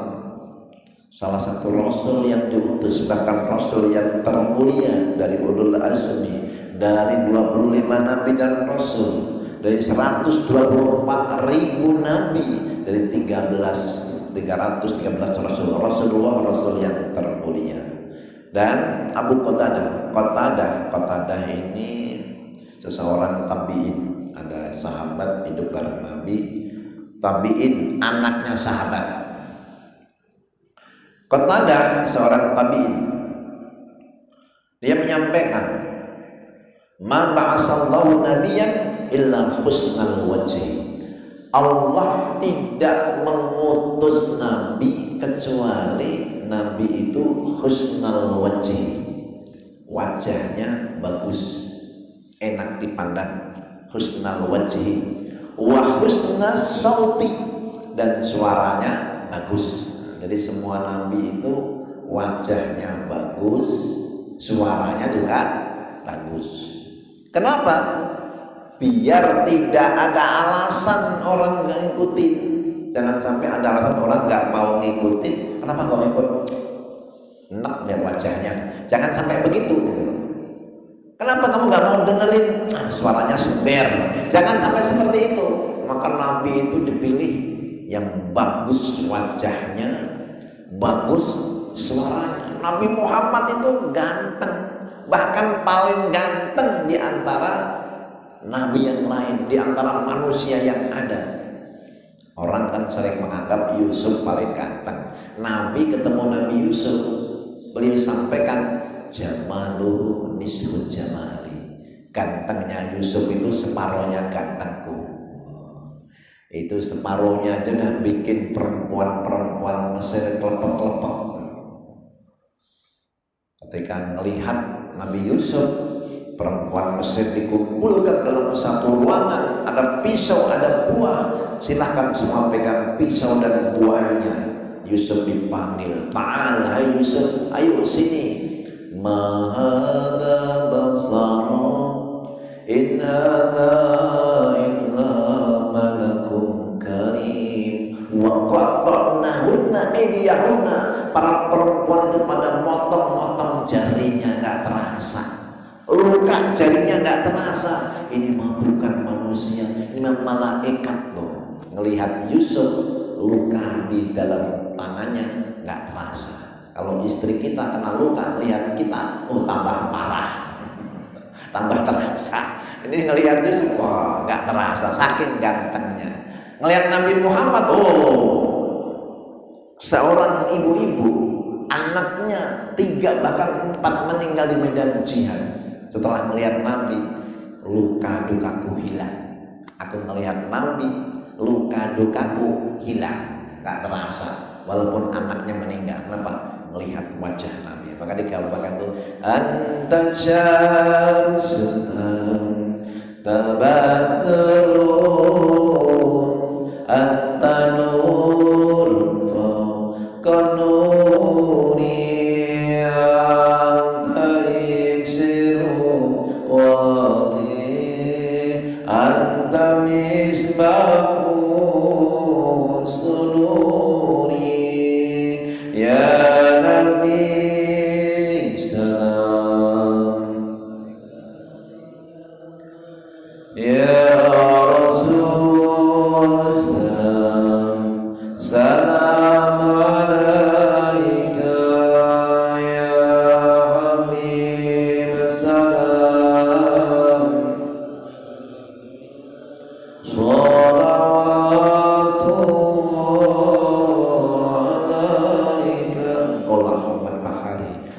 salah satu rasul yang diutus, bahkan rasul yang termulia dari ulul azmi, dari 25 nabi dan rasul, dari 124.000 nabi, dari 313 rasul, Rasulullah rasul yang termulia. Dan Abu Qatadah ini seseorang tabi'in, ada sahabat hidup bareng Nabi, tabi'in, anaknya sahabat. Qatadah seorang tabi'in, dia menyampaikan, ma ba'asallahu nabiyyan illa husnal wajhi. Allah tidak mengutus nabi kecuali nabi itu husnal wajhi, wajahnya bagus, enak dipandang, husnal wajhi, wa husnas sauti, dan suaranya bagus. Jadi semua nabi itu wajahnya bagus, suaranya juga bagus. Kenapa? Biar tidak ada alasan orang nggak ngikutin. Jangan sampai ada alasan orang nggak mau ngikutin. Kenapa nggak ngikut? Enak lihat wajahnya. Jangan sampai begitu. Kenapa kamu nggak mau dengerin? Suaranya sember. Jangan sampai seperti itu. Maka Nabi itu dipilih yang bagus wajahnya, bagus suaranya. Nabi Muhammad itu ganteng, bahkan paling ganteng di antara nabi yang lain, di antara manusia yang ada. Orang kan sering menganggap Yusuf paling ganteng. Nabi ketemu Nabi Yusuf, beliau sampaikan, jamaluhu nisfu jamali, gantengnya Yusuf itu separuhnya gantengku. Itu separuhnya aja udah bikin perempuan-perempuan Mesir kelepek-kelepek. Ketika melihat Nabi Yusuf, perempuan Mesir dikumpulkan dalam satu ruangan, ada pisau, ada buah. Silahkan semua pegang pisau dan buahnya. Yusuf dipanggil, ta'al hai Yusuf, ayo sini. Ma hadza basaru in hadza illa malakun karim wa qatta'nahunna aydiyahunna. Para perempuan itu pada motong-motong jarinya, nggak terasa, luka jarinya nggak terasa. Ini mah bukan manusia, ini mah malaikat loh. Ngelihat Yusuf luka di dalam tangannya nggak terasa. Kalau istri kita kena luka, lihat kita, oh tambah parah, tambah terasa. Ini ngelihat Yusuf, wah nggak terasa, saking gantengnya. Ngelihat Nabi Muhammad, oh seorang ibu-ibu, anaknya 3 bahkan 4 meninggal di medan jihad. Setelah melihat Nabi, luka dukaku hilang. Aku melihat Nabi, luka dukaku hilang, nggak terasa. Walaupun anaknya meninggal, kenapa? Melihat wajah Nabi. Maka digambarkan tuh, anta syamsun tabaturun, anta nurun fawqa nuri, anta iksiru wali, anta misbahu sunuri, ya Nabi salam, ya Rasul salam, salam alaika, ya Habib salam,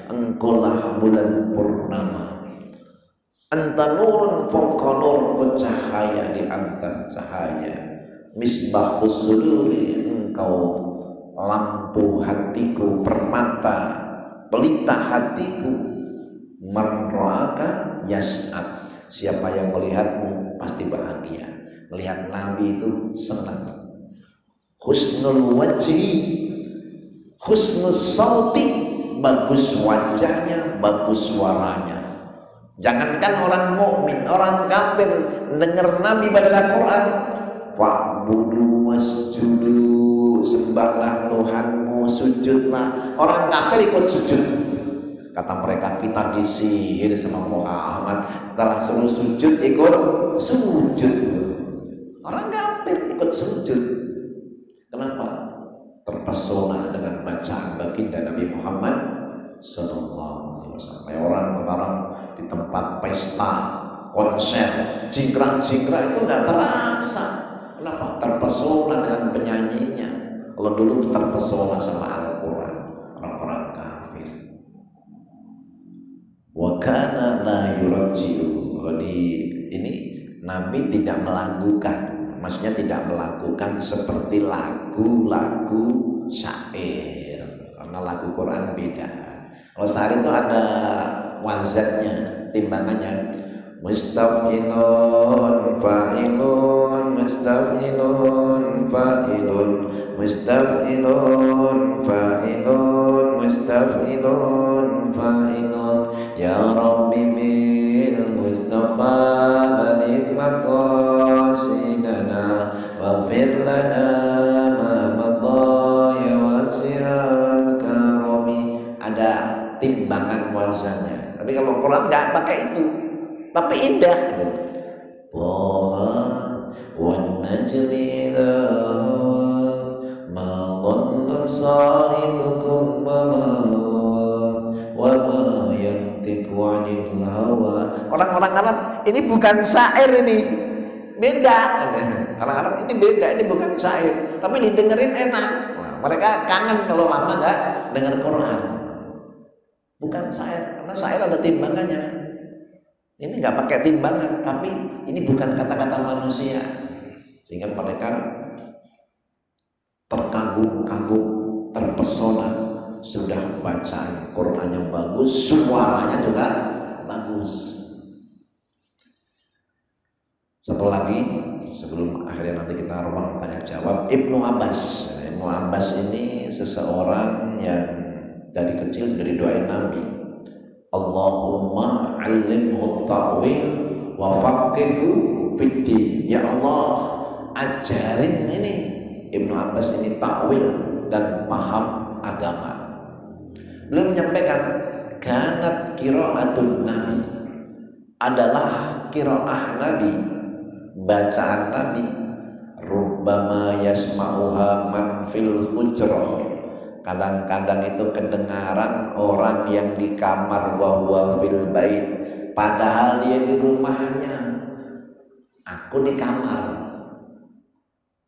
engkaulah bulan purnama, anta nurun fawqa nur, cahaya di atas cahaya, misbahus suduri, engkau lampu hatiku, permata pelita hatiku, man ra'aka yas'ad, siapa yang melihatmu pasti bahagia. Melihat Nabi itu senang. Husnul wajhi, husnus sauti, bagus wajahnya, bagus suaranya. Jangankan orang mukmin, orang kafir dengar Nabi baca Quran, fa'budu wasjudu, sembahlah Tuhanmu, sujudlah. Orang kafir ikut sujud. Kata mereka, kita disihir sama Muhammad, setelah suruh sujud ikut sujud. Orang kafir ikut sujud. Kenapa? Terpesona dengan bacaan baginda Nabi Muhammad Sallallahu Alaihi Wasallam. Orang-orang di tempat pesta, konser, jingkrak-jingkrak itu nggak terasa. Kenapa? Terpesona dengan penyanyinya. Kalau dulu terpesona sama Al-Quran, orang-orang kafir. Wa kana la yurji'u. Jadi ini Nabi tidak melakukan, maksudnya tidak melakukan seperti lagu-lagu syair, karena lagu Quran beda. Kalau syair itu ada wazannya, timbangannya, mustaf'ilun fa'ilun, mustaf'ilun fa'ilun, mustaf'ilun fa'ilun, mustaf'ilun fa'ilun, ya Rabbi bil Mustafa balik maqasidana waghfir lana ma madha ya wasi'al karami. Ada timbangan wazannya. Tapi kalau Quran nggak pakai itu, tapi indah gitu. Wan najmi idza ma dhalla sahibukum wa ma yantiqu 'anil hawa. Orang-orang Arab ini bukan syair, ini beda. Orang Arab ini beda, ini bukan syair, tapi didengerin enak. Nah, mereka kangen kalau lama nggak dengar Quran. Bukan syair, karena syair ada timbangannya. Ini nggak pakai timbangan, tapi ini bukan kata-kata manusia, sehingga mereka terkagum-kagum, terpesona. Sudah bacaan Qurannya bagus, suaranya juga bagus. Satu lagi sebelum akhirnya nanti kita ruang tanya jawab, Ibnu Abbas. Ibnu Abbas ini seseorang yang dari kecil sudah didoain Nabi, Allahumma 'allimhu ta'wil wa faqihhu fid din. Ya Allah, ajarin ini Ibnu Abbas ini takwil dan paham agama. Belum menyampaikan kanat qiraatun Nabi, adalah qiraah Nabi, bacaan Nabi, rubbama yasma'uha man fil hujrah, Kadang-kadang itu kedengaran orang yang di kamar wa huwa fil bait, padahal dia di rumahnya. Aku di kamar,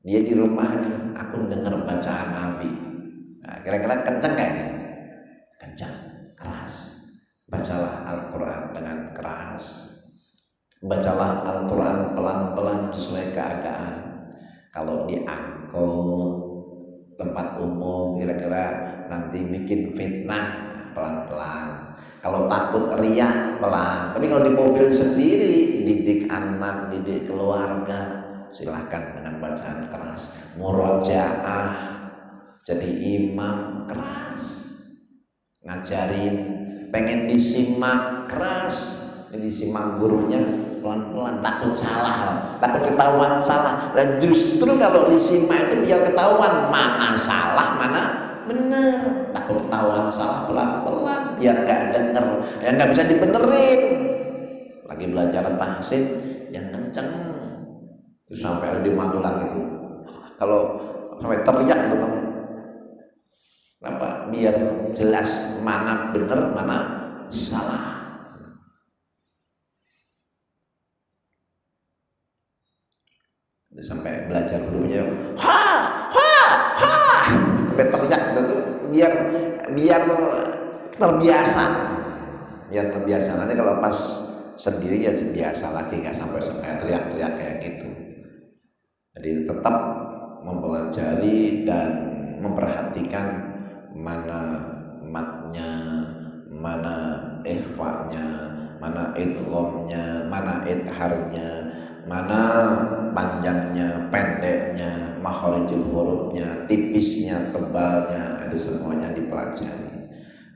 dia di rumahnya. Aku dengar bacaan Nabi. Nah, kira-kira kenceng gak ini? Kenceng, keras. Bacalah Al-Quran dengan keras. Bacalah Al-Quran pelan-pelan sesuai keadaan. Kalau diangkut, tempat umum, kira-kira nanti bikin fitnah, pelan-pelan. Kalau takut riak, pelan. Tapi kalau di mobil sendiri, didik anak, didik keluarga, silahkan dengan bacaan keras. Murojaah, jadi imam, keras. Ngajarin, pengen disimak, keras. Disimak gurunya, pelan-pelan, takut salah, takut ketahuan salah. Dan justru kalau disimak itu biar ketahuan mana salah, mana benar. Takut ketahuan salah, pelan-pelan, biar gak denger, yang gak bisa dibenerin. Lagi belajar tahsin yang kenceng, itu sampai ada di Magelang itu, kalau sampai teriak itu kan, kenapa? Biar jelas mana benar, mana salah. Sampai belajar gurunya sampai teriak gitu, biar terbiasa, nanti kalau pas sendiri ya biasa lagi, nggak sampai teriak-teriak kayak gitu. Jadi tetap mempelajari dan memperhatikan mana matnya, mana ikhfa'nya, mana idghamnya, mana idharnya, mana panjangnya, pendeknya, makharijul hurufnya, tipisnya, tebalnya, itu semuanya dipelajari.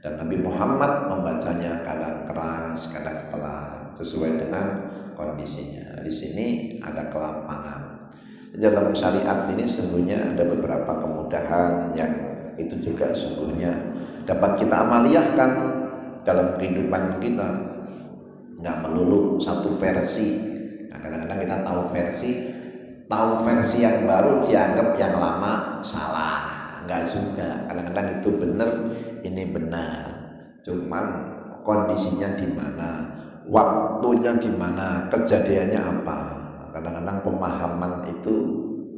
Dan Nabi Muhammad membacanya kadang keras, kadang pelan, sesuai dengan kondisinya. Di sini ada kelapangan. Dalam syariat ini sesungguhnya ada beberapa kemudahan yang itu juga sesungguhnya dapat kita amaliyahkan dalam kehidupan kita. Nggak melulu satu versi. Kadang-kadang kita tahu versi yang baru dianggap yang lama salah. Enggak juga, kadang-kadang itu benar, ini benar. Cuman kondisinya di mana, waktunya di mana, kejadiannya apa. Kadang-kadang pemahaman itu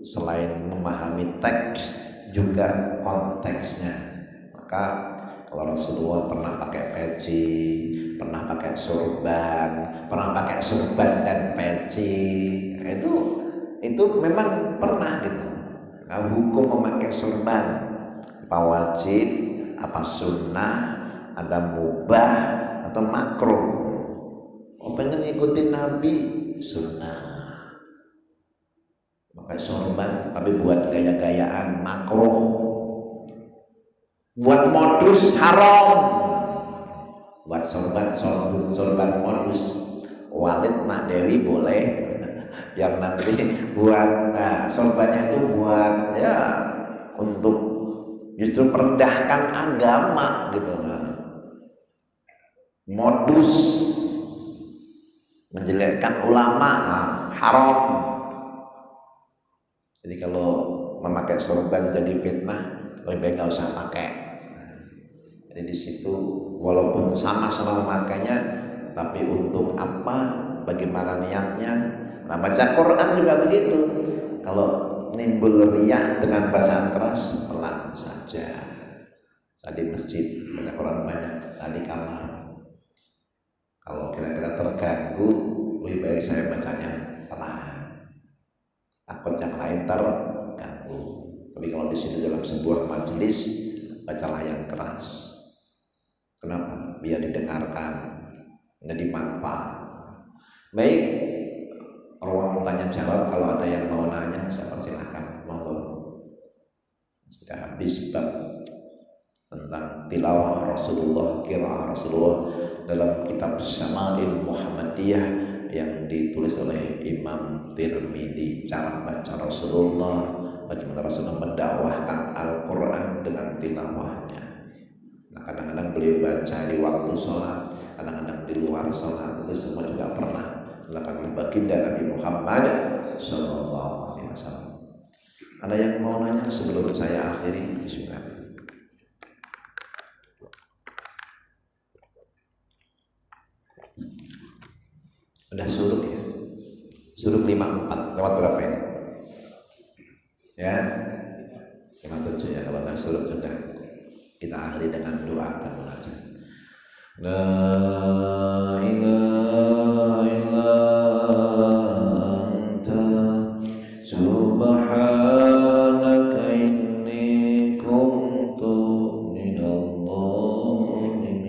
selain memahami teks juga konteksnya. Maka kalau Rasulullah pernah pakai peci, pernah pakai sorban, pernah pakai sorban dan peci, itu memang pernah gitu. Nah, hukum memakai sorban apa wajib, apa sunnah, ada mubah atau makruh. Pengen ngikutin Nabi, sunnah. Pakai sorban tapi buat gaya-gayaan, makruh. Buat modus, haram. Buat sorban modus, Walid Mak Dewi boleh. Yang nanti buat sorbannya itu buat ya untuk justru merendahkan agama gitu. Modus menjelekkan ulama, haram. Jadi kalau memakai sorban jadi fitnah, lebih baik nggak usah pakai. Jadi di situ walaupun sama-sama memakainya, tapi untuk apa? Bagaimana niatnya? Nah, baca Quran juga begitu. Kalau nimbul riya dengan bacaan keras, pelan saja. Tadi masjid baca Quran banyak, tadi kamar. Kalau kira-kira terganggu, lebih baik saya bacanya pelan. Takut yang lain terganggu. Tapi kalau di situ dalam sebuah majelis, bacalah yang keras. Kenapa? Biar didengarkan, jadi manfaat. Baik, ruang tanya jawab. Kalau ada yang mau nanya, saya persilahkan. Monggo. Sudah habis bab tentang tilawah Rasulullah, qiraah Rasulullah dalam kitab Syama'il Muhammadiyah yang ditulis oleh Imam Tirmidzi. Cara baca Rasulullah, bagaimana Rasulullah mendakwahkan Al-Quran dengan tilawahnya. Nah, kadang-kadang beliau baca di waktu sholat, kadang-kadang di luar sholat. Itu semua juga pernah dilakukan oleh baginda Nabi Muhammad SAW. Ada yang mau nanya sebelum saya akhiri? Bismillah. Udah suruk ya. Suruk 54 lewat berapa ini? Ya 57 ya. Kalau udah suruk sudah kita akhiri dengan doa dan munajat. La ilaha illa anta subhanaka inni kuntu minadh dhalimin.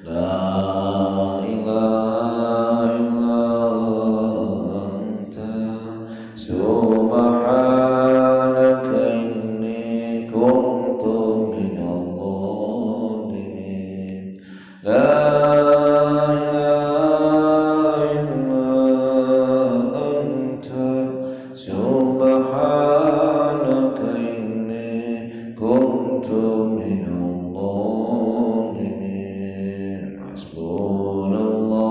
La ilaha illa anta subhanaka inni kuntu minadh dhalimin. La ilaha illa anta subhanaka inni kuntu minadh dhalimin. Hasbunallah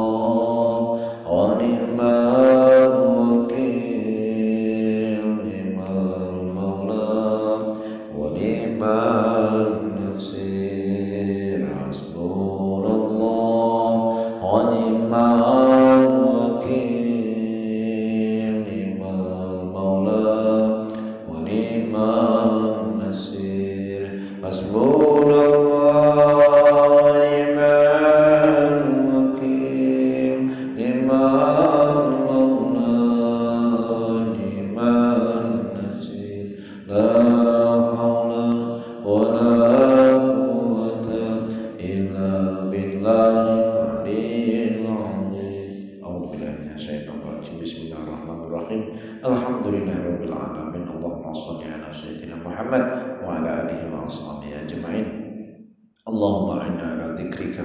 wa ni'mal wakil, ni'mal maula wa ni'mal nasir. Hasbunallah wa ni'mal wakil, ni'mal maula wa ni'mal nasir. Hasbunallah wa ni'mal wakil, ni'mal maula wa ni'mal nasir. La haula wa la quwwata illa billahil aliyyil azim. A'udzu billahi minasyaitonir rajim. Bismillahirrahmanirrahim. Alhamdulillahirabbil alamin. Allahumma shalli ala sayyidina Muhammad wa ala alihi wa ashabihi ajma'in. Allahumma inna ala dzikrika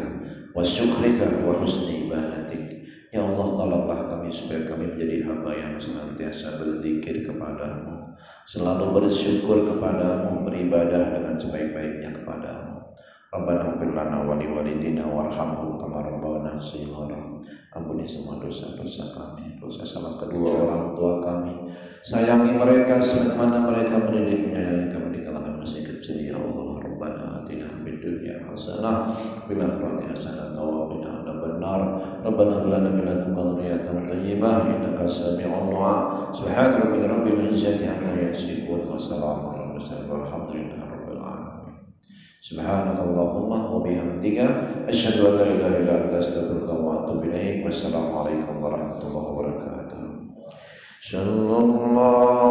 wa syukrika wa husni ibadatik. Ya Allah, tolonglah kami supaya kami menjadi hamba yang senantiasa berzikir kepadamu, selalu bersyukur kepadamu, beribadah dengan sebaik-baiknya kepadamu. Rabbana ighfir lana wa liwalidina warhamhum kama rabbawna shighara. Ampuni semua dosa-dosa kami, dosa salah kedua orang tua kami. Sayangi mereka sebagaimana mereka mendidik menyayangi kami di kalangan masih kecil. Ya Allah, Rabbana atina fid dunya hasanah wa fil akhirati hasanah wa qina adzabannar. Rabbana hab lana min ladunka dzurriyyatan thayyibah innaka sami'ud du'a. Subhana rabbika rabbil izzati amma yasifun wa salamun alal mursalin walhamdulillahi rabbil alamin. Subhanakallahumma wa bihamdika asyhadu an la ilaha illa anta astaghfiruka wa atubu ilaik. Wassalamualaikum warahmatullahi wabarakatuh. Sallallahu